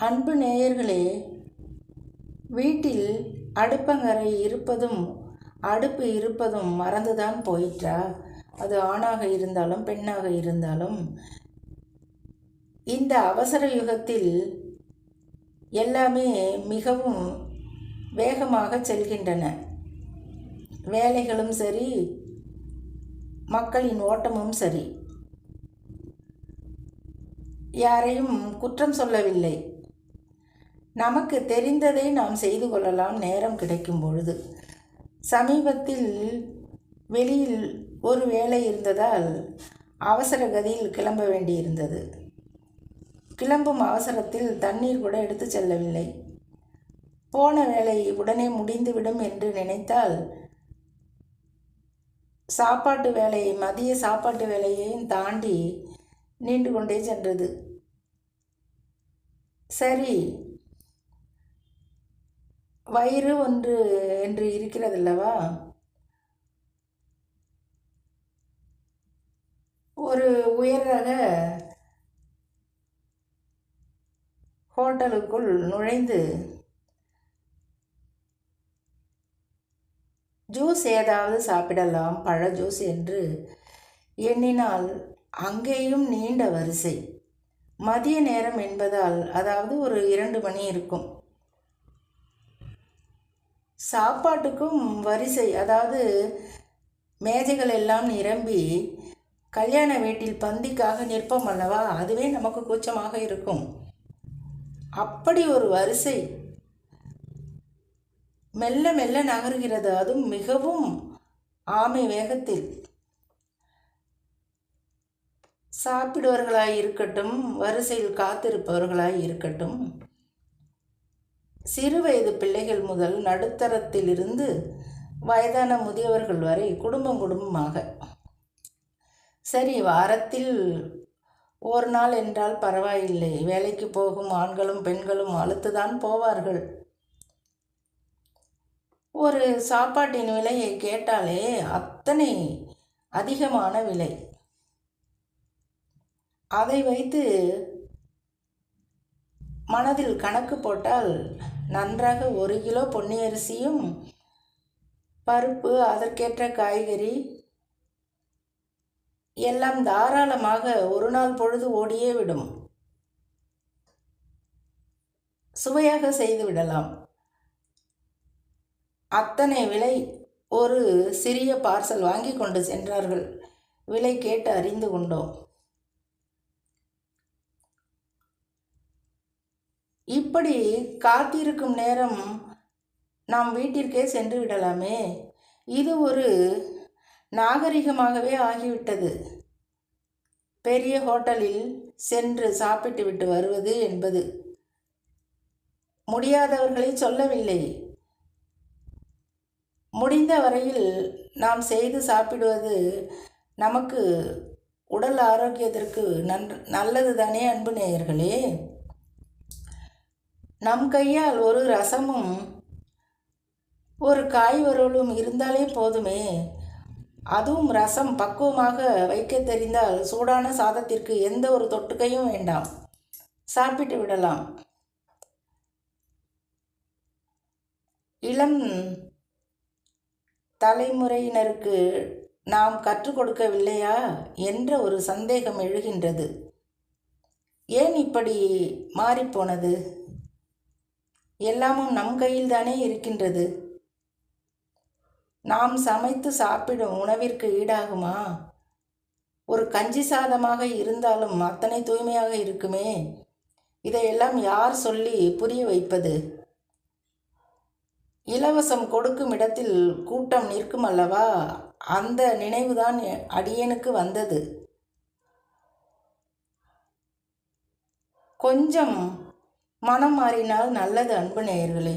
அன்பு நேயர்களே, வீட்டில் அடுப்பங்கரை இருப்பதும் அடுப்பு இருப்பதும் மறந்துதான் போயிற்றா? அது ஆணாக இருந்தாலும் பெண்ணாக இருந்தாலும் இந்த அவசர யுகத்தில் எல்லாமே மிகவும் வேகமாக செல்கின்றன. வேலைகளும் சரி, மக்களின் ஓட்டமும் சரி. யாரையும் குற்றம் சொல்லவில்லை. நமக்கு தெரிந்ததை நாம் செய்து கொள்ளலாம் நேரம் கிடைக்கும் பொழுது. சமீபத்தில் வெளியில் ஒரு வேலை இருந்ததால் அவசர கதியில் கிளம்ப வேண்டியிருந்தது. கிளம்பும் அவசரத்தில் தண்ணீர் கூட எடுத்து செல்லவில்லை. போன வேலை உடனே முடிந்துவிடும் என்று நினைத்தால் சாப்பாட்டு வேலையை மதிய சாப்பாட்டு வேலையையும் தாண்டி நீண்டு கொண்டே சென்றது. சரி, வயிறு ஒன்று என்று இருக்கிறதல்லவா, ஒரு உயர்ரக ஹோட்டலுக்குள் நுழைந்து ஜூஸ் ஏதாவது சாப்பிடலாம், பழ ஜூஸ் என்று எண்ணினால் அங்கேயும் நீண்ட வரிசை. மதிய நேரம் என்பதால், அதாவது ஒரு 2 மணி இருக்கும். சாப்பாட்டுக்கும் வரிசை, அதாவது மேஜைகள் எல்லாம் நிரம்பி கல்யாண வீட்டில் பந்திக்காக நிற்போம் அல்லவா, அதுவே நமக்கு கூச்சமாக இருக்கும். அப்படி ஒரு வரிசை மெல்ல மெல்ல நகர்கிறது, அதுவும் மிகவும் ஆமை வேகத்தில். சாப்பிடுவர்களாய் இருக்கட்டும், வரிசையில் காத்திருப்பவர்களாய் இருக்கட்டும், சிறு வயது பிள்ளைகள் முதல் நடுத்தரத்திலிருந்து வயதான முதியவர்கள் வரை குடும்பமாக. சரி, வாரத்தில் ஒரு நாள் என்றால் பரவாயில்லை. வேலைக்கு போகும் ஆண்களும் பெண்களும் அழுத்துதான் போவார்கள். ஒரு சாப்பாட்டின் விலையை கேட்டாலே அத்தனை அதிகமான விலை. அதை வைத்து மனதில் கணக்கு போட்டால் நன்றாக 1 கிலோ பொன்னியரிசியும் பருப்பு, அதற்கேற்ற காய்கறி எல்லாம் தாராளமாக ஒரு நாள் பொழுது ஓடியே விடும். சுவையாக செய்து விடலாம். அத்தனை விலை. ஒரு சிறிய பார்சல் வாங்கி கொண்டு சென்றார்கள். விலை கேட்டு அறிந்து கொண்டோம். இப்படி காத்திருக்கும் நேரம் நாம் வீட்டிற்கே சென்று விடலாமே. இது ஒரு நாகரிகமாகவே ஆகிவிட்டது. பெரிய ஹோட்டலில் சென்று சாப்பிட்டு விட்டு வருவது என்பது. முடியாதவர்களை சொல்லவில்லை. முடிந்த வரையில் நாம் செய்து சாப்பிடுவது நமக்கு உடல் ஆரோக்கியத்திற்கு நல்லது தானே அன்பு நேயர்களே. நம் கையால் ஒரு ரசமும் ஒரு காய் வறுவலும் இருந்தாலே போதுமே. அதுவும் ரசம் பக்குவமாக வைக்க தெரிந்தால் சூடான சாதத்திற்கு எந்த ஒரு தொட்டுக்கையும் வேண்டாம், சாப்பிட்டு விடலாம். இளம் தலைமுறையினருக்கு நாம் கற்றுக் கொடுக்கவில்லையா என்ற ஒரு சந்தேகம் எழுகின்றது. ஏன் இப்படி மாறிப்போனது? எல்லாமும் நம் கையில் தானே இருக்கின்றது. நாம் சமைத்து சாப்பிடும் உணவிற்கு ஈடாகுமா? ஒரு கஞ்சி சாதமாக இருந்தாலும் அத்தனை தூய்மையாக இருக்குமே. இதையெல்லாம் யார் சொல்லி புரிய வைப்பது? இலவசம் கொடுக்கும் இடத்தில் கூட்டம் நிற்கும் அல்லவா, அந்த நினைவுதான் அடியேனுக்கு வந்தது. கொஞ்சம் மனம் மாறினால் நல்லது அன்பு நேயர்களே.